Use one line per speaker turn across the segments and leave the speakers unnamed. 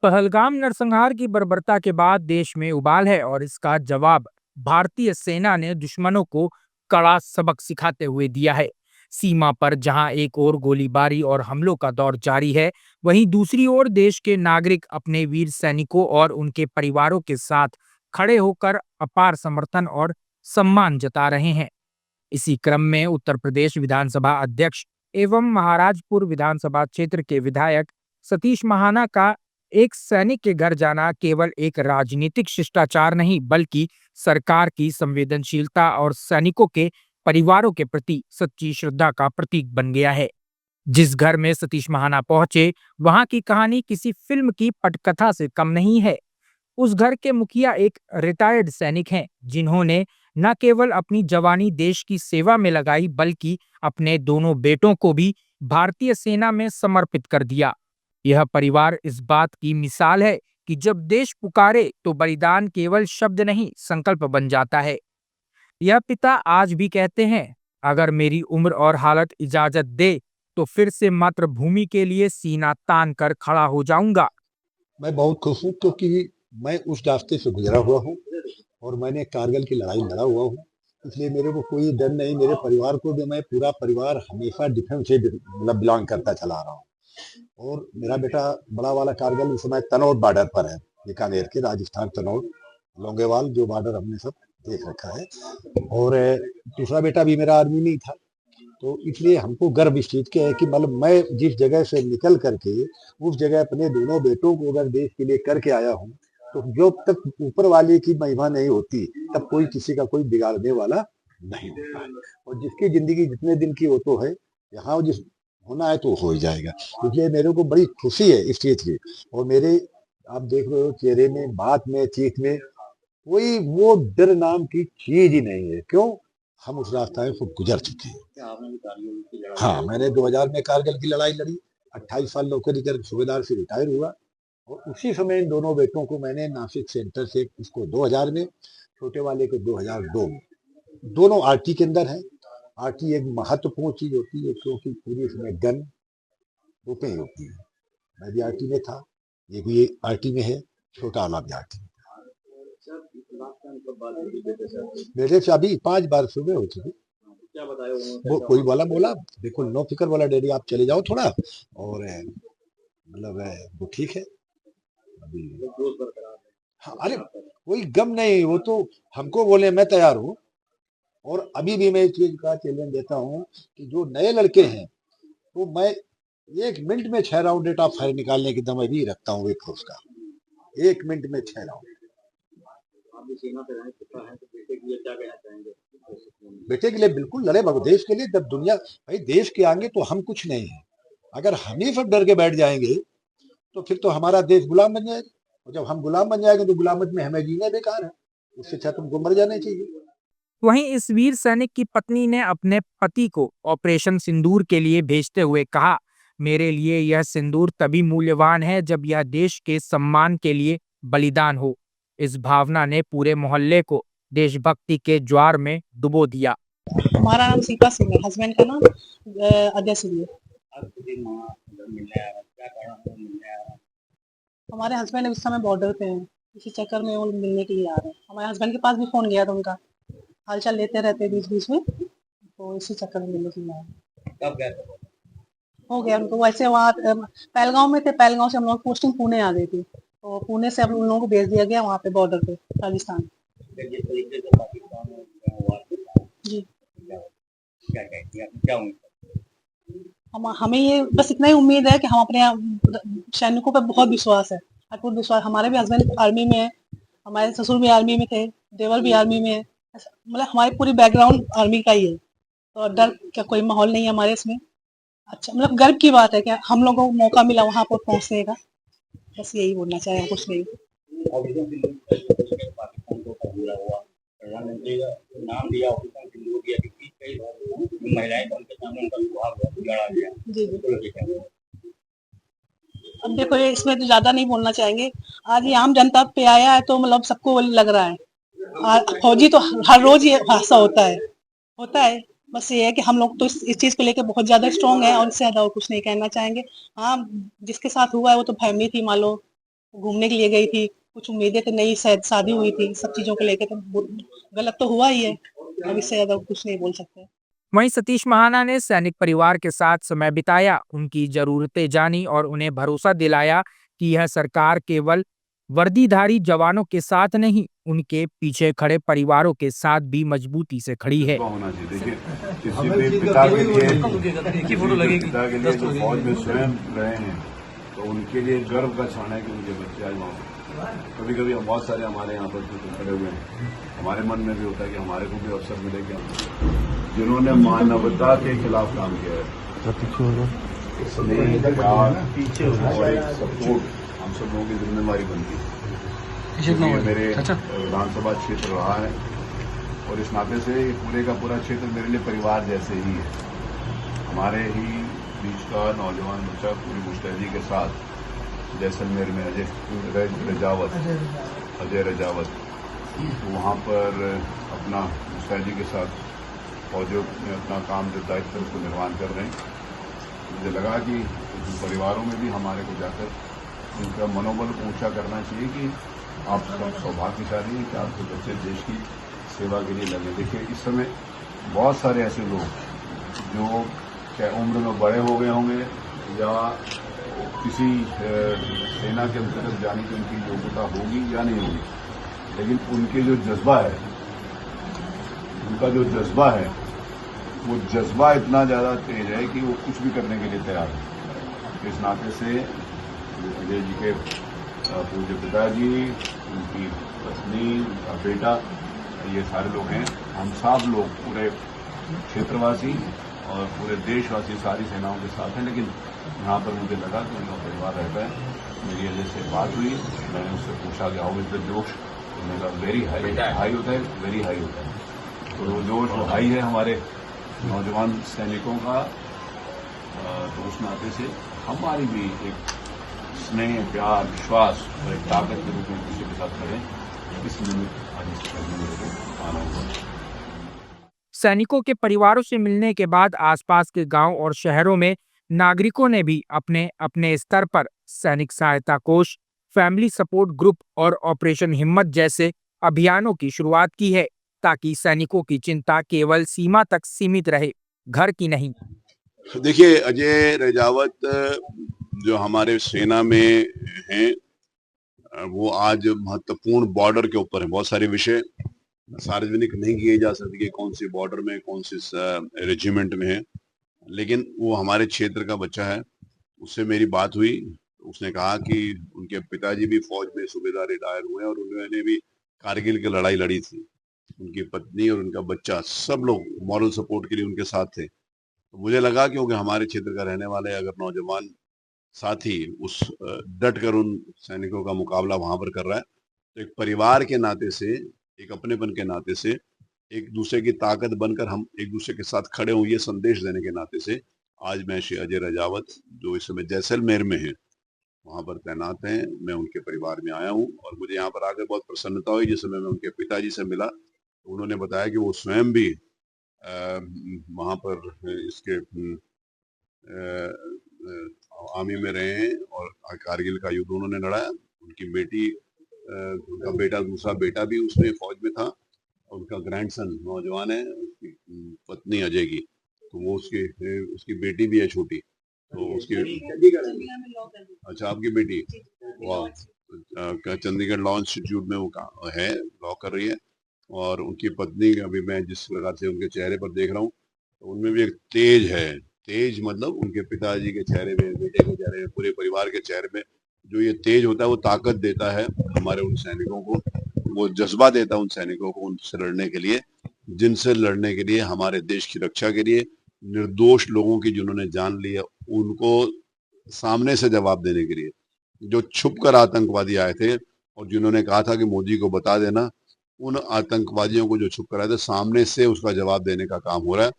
पहलगाम नरसंहार की बर्बरता के बाद देश में उबाल है और इसका जवाब भारतीय सेना ने दुश्मनों को कड़ा सबक सिखाते हुए दिया है। सीमा पर जहां एक ओर गोलीबारी और हमलों का दौर जारी है, वहीं दूसरी ओर देश के नागरिक अपने वीर सैनिकों और उनके परिवारों के साथ खड़े होकर अपार समर्थन और सम्मान जता रहे हैं। इसी क्रम में उत्तर प्रदेश विधानसभा अध्यक्ष एवं महाराजपुर विधानसभा क्षेत्र के विधायक सतीश महाना का एक सैनिक के घर जाना केवल एक राजनीतिक शिष्टाचार नहीं, बल्कि सरकार की संवेदनशीलता और सैनिकों के परिवारों के प्रति सच्ची श्रद्धा का प्रतीक बन गया है। जिस घर में सतीश महाना पहुंचे, वहां की कहानी किसी फिल्म की पटकथा से कम नहीं है। उस घर के मुखिया एक रिटायर्ड सैनिक हैं, जिन्होंने न केवल अपनी जवानी देश की सेवा में लगाई, बल्कि अपने दोनों बेटों को भी भारतीय सेना में समर्पित कर दिया। यह परिवार इस बात की मिसाल है कि जब देश पुकारे तो बलिदान केवल शब्द नहीं, संकल्प बन जाता है। यह पिता आज भी कहते हैं, अगर मेरी उम्र और हालत इजाजत दे तो फिर से मातृभूमि के लिए सीना तान कर खड़ा हो जाऊंगा।
मैं बहुत खुश हूँ क्योंकि मैं उस रास्ते से गुजरा हुआ हूँ और मैंने कारगिल की लड़ाई लड़ा हुआ हूँ। इसलिए मेरे को कोई डर नहीं। मेरे परिवार को भी, मैं पूरा परिवार हमेशा डिफेंस से मतलब बिलोंग करता चला आ रहा हूँ। और मेरा बेटा बड़ा वाला कारगिल इस समय तनौट बॉर्डर पर है, बीकानेर के, राजस्थान तनौट लोंगेवाल जो बॉर्डर हमने सब देख रखा है। और दूसरा बेटा भी मेरा आर्मी में ही था। तो इसलिए हमको गर्व इस चीज का है कि मतलब मैं जिस जगह से निकल करके उस जगह अपने दोनों बेटों को अगर देश के लिए करके आया हूँ, तो जब तक ऊपर वाले की महिमा नहीं होती तब कोई किसी का कोई बिगाड़ने वाला नहीं होता है। और जिसकी जिंदगी जितने दिन की वो तो है, यहाँ जिस होना है तो हो ही जाएगा। इसलिए मेरे को बड़ी खुशी है इस चीज की। और मेरे, आप देख रहे हो चेहरे में, बात में, चीख में कोई वो डर नाम की चीज ही नहीं है। क्यों? हम उस रास्ते से गुजर चुके हैं। हाँ, मैंने 2000 में कारगिल की लड़ाई लड़ी, 28 साल नौकरी कर सूबेदार से रिटायर हुआ। और उसी समय इन दोनों बेटों को मैंने नासिक सेंटर से, इसको 2000 में, छोटे वाले को 2002 में। दोनों आरटी के अंदर हैं। आरटी एक महत्वपूर्ण चीज होती है क्योंकि पूरी इसमें गन रुपये होती है। मैं भी आरटी में था, ये भी आरटी में है, छोटा वाला भी आरटी में। मेरे से अभी 5 बार सुबह हो चुकी। वो कोई वाला बोला, बिल्कुल नो फिक्र वाला डैडी, आप चले जाओ थोड़ा, और मतलब वो ठीक है अभी। हाँ, अरे कोई गम नहीं, वो तो हमको बोले मैं तैयार हूँ। और अभी भी मैं इस चीज का चैलेंज देता हूँ कि जो नए लड़के हैं, तो मैं 1 मिनट में 6 राउंड रेट ऑफ फायर निकालने की दम अभी रखता हूँ एक फोर्स का। 1 मिनट में 6 राउंड। बेटे के लिए बिल्कुल लड़े, मगर देश के लिए। जब दुनिया, भाई देश के आगे तो हम कुछ नहीं है। अगर हम ही सब डर के बैठ जाएंगे तो फिर तो हमारा देश गुलाम बन जाएगा। और जब हम गुलाम बन जाएंगे तो गुलामत में हमें जीना बेकार है। उससे अच्छा तुमको मर जाना चाहिए।
वहीं इस वीर सैनिक की पत्नी ने अपने पति को ऑपरेशन सिंदूर के लिए भेजते हुए कहा, मेरे लिए यह सिंदूर तभी मूल्यवान है जब यह देश के सम्मान के लिए बलिदान हो। इस भावना ने पूरे मोहल्ले को देशभक्ति के ज्वार में डुबो दिया।
हमारा नाम सीता सिंह है, हस्बैंड का नाम अजय सिंह है। हमारे हस्बैंड इस समय बॉर्डर पे हैं, इसी चक्कर में वो मिलने के लिए आ रहे हैं। हमारे हस्बैंड के पास भी फोन गया था उनका, हालचाल लेते रहते बीच बीच में, तो इसी चक्कर में मिलने के लिए आ रहे हैं। हो गया उनको। वैसे वहाँ पहलगांव में थे, पहलगांव से हम लोग पोस्टिंग पुणे आ गई थी, तो पुणे से अब उन लोगों को भेज दिया गया वहाँ पे बॉर्डर पे राजस्थान। जी, हमें ये बस इतना ही उम्मीद है कि हम अपने सैनिकों पर बहुत विश्वास है, अटूट विश्वास। हमारे भी हस्बैंड आर्मी में है, हमारे ससुर भी आर्मी में थे, देवर भी आर्मी में है, मतलब हमारी पूरी बैकग्राउंड आर्मी का ही है। तो डर का कोई माहौल नहीं है हमारे इसमें। अच्छा, मतलब गर्व की बात है कि हम लोगों को मौका मिला वहाँ पर पहुँचने का। बस यही बोलना चाहे, कुछ नहीं। प्रधानमंत्री का नाम दिया, महिलाएं तो उनके सामने उनका विवाह बिगाड़ा गया। जी जी। अब देखो, ये इसमें तो ज्यादा नहीं बोलना चाहेंगे। आज ये आम जनता पे आया है तो मतलब सबको लग रहा है। फौजी तो हर रोज ये हादसा होता है। बस ये है कि हम लोग तो इस चीज को लेकर बहुत ज्यादा स्ट्रांग है और इससे ज्यादा और कुछ नहीं कहना चाहेंगे। हाँ, जिसके साथ हुआ है वो तो फैमिली थी, मान लो घूमने के लिए गई थी, कुछ उम्मीदें थी, नई शायद शादी हुई थी, सब चीज़ों को लेके तो गलत तो हुआ ही है। अब इससे ज़्यादा कुछ नहीं बोल सकते।
वहीं सतीश महाना ने सैनिक परिवार के साथ समय बिताया, उनकी जरूरतें जानी और उन्हें भरोसा दिलाया कि यह सरकार केवल वर्दीधारी जवानों के साथ नहीं, उनके पीछे खड़े परिवारों के साथ भी मजबूती से खड़ी है।
होना चाहिए। देखिए, किसी भी पिता के लिए जो फौज में स्वयं रहे हैं, तो उनके लिए गर्व का क्षण है कि मुझे बच्चे आज वहाँ कभी कभी हम बहुत सारे हमारे यहाँ पर जो खड़े हुए हैं, हमारे मन में भी होता है कि हमारे को भी अवसर मिले कि जिन्होंने मानवता के खिलाफ काम किया है, स्नेह, प्यार और एक सपोर्ट हम सब लोगों की जिम्मेदारी बनती है। ये मेरे विधानसभा क्षेत्र रहा है और इस नाते से पूरे का पूरा क्षेत्र मेरे लिए परिवार जैसे ही है। हमारे ही बीच का नौजवान बच्चा पूरी मुस्तैदी के साथ जैसलमेर में अजय रजावत वहाँ पर अपना मुस्तैदी के साथ फौजियों में अपना काम जो दायित्व उसको निर्वहन कर रहे हैं। मुझे लगा कि परिवारों में भी हमारे को जाकर उनका मनोबल ऊंचा करना चाहिए कि आप सब सौभाग्यशाली हैं कि आपके बच्चे देश की सेवा के लिए लगे। देखिए, इस समय बहुत सारे ऐसे लोग जो चाहे उम्र में बड़े हो गए होंगे या किसी सेना के अंतर्गत जाने की उनकी योग्यता होगी या नहीं होगी, लेकिन उनके जो जज्बा है, उनका जो जज्बा है, वो जज्बा इतना ज़्यादा तेज है कि वो कुछ भी करने के लिए तैयार है। इस नाते से अजय जी के पूज्य पिताजी, उनकी पत्नी, उनका बेटा, ये सारे लोग हैं। हम सब लोग पूरे क्षेत्रवासी और पूरे देशवासी सारी सेनाओं के साथ हैं। लेकिन यहाँ पर मुझे लगा कि उनका परिवार रहता है। मेरी अजय से बात हुई, मैंने उससे पूछा कि हाउ इज द जोश, उन्होंने कहा वेरी हाई होता है, वेरी हाई होता है। तो वो जोश वो हाई है हमारे नौजवान सैनिकों का। तो उस नाते से हमारी भी एक स्नेह, प्यार, विश्वास और एक ताकत के रूप में किसी के साथ खड़े, इस निमित्त आज इस मेरे को आना हुआ।
सैनिकों के परिवारों से मिलने के बाद आसपास के गांव और शहरों में नागरिकों ने भी अपने अपने स्तर पर सैनिक सहायता कोष, फैमिली सपोर्ट ग्रुप और ऑपरेशन हिम्मत जैसे अभियानों की शुरुआत की है, ताकि सैनिकों की चिंता केवल सीमा तक सीमित रहे, घर की नहीं।
देखिए, अजय रजावत जो हमारे सेना में हैं, वो आज महत्वपूर्ण बॉर्डर के ऊपर है। बहुत सारे विषय सार्वजनिक नहीं किए जा सकते कि कौन सी बॉर्डर में, कौन सी रेजिमेंट में है, लेकिन वो हमारे क्षेत्र का बच्चा है। उससे मेरी बात हुई, उसने कहा कि उनके पिताजी भी फौज में सूबेदार रिटायर हुए और उन्होंने भी कारगिल की लड़ाई लड़ी थी। उनकी पत्नी और उनका बच्चा सब लोग मॉरल सपोर्ट के लिए उनके साथ थे। तो मुझे लगा क्योंकि हमारे क्षेत्र का रहने वाले अगर नौजवान साथी उस डट कर उन सैनिकों का मुकाबला वहां पर कर रहा है, तो एक परिवार के नाते से, एक अपनेपन के नाते से, एक दूसरे की ताकत बनकर हम एक दूसरे के साथ खड़े हों, ये संदेश देने के नाते से आज मैं श्री अजय रजावत, जो इस समय जैसलमेर में है, वहां पर तैनात हैं, मैं उनके परिवार में आया हूं। और मुझे यहाँ पर आकर बहुत प्रसन्नता हुई। जिस समय मैं उनके पिताजी से मिला तो उन्होंने बताया कि वो स्वयं भी वहां पर इसके आर्मी में रहे हैं और कारगिल का युद्ध उन्होंने लड़ा। उनकी बेटी, उनका बेटा, दूसरा बेटा भी उसमें फौज में था। उनका ग्रैंडसन नौजवान है, उसकी पत्नी अजय की, तो वो उसकी बेटी भी है छोटी, तो उसकी अच्छा आपकी बेटी, वाह, चंडीगढ़ लॉ इंस्टीट्यूट में वो है, लॉ कर रही है। और उनकी पत्नी अभी मैं जिस प्रकार से उनके चेहरे पर देख रहा हूँ, तो उनमें भी एक तेज है। तेज मतलब उनके पिताजी के चेहरे में, बेटे के चेहरे में, पूरे परिवार के चेहरे में जो ये तेज होता है, वो ताकत देता है हमारे उन सैनिकों को, वो जज्बा देता है उन सैनिकों को उनसे लड़ने के लिए, जिनसे लड़ने के लिए, हमारे देश की रक्षा के लिए, निर्दोष लोगों की जिन्होंने जान ली है, उनको सामने से जवाब देने के लिए। जो छुप कर आतंकवादी आए थे और जिन्होंने कहा था कि मोदी को बता देना, उन आतंकवादियों को जो छुप कर आए थे, सामने से उसका जवाब देने का काम हो रहा है।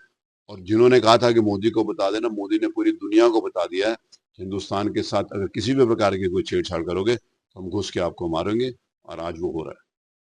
और जिन्होंने कहा था कि मोदी को बता देना, मोदी ने पूरी दुनिया को बता दिया है, हिंदुस्तान के साथ अगर किसी भी प्रकार की कोई छेड़छाड़ करोगे तो हम घुस के आपको मारेंगे, और आज वो हो रहा है।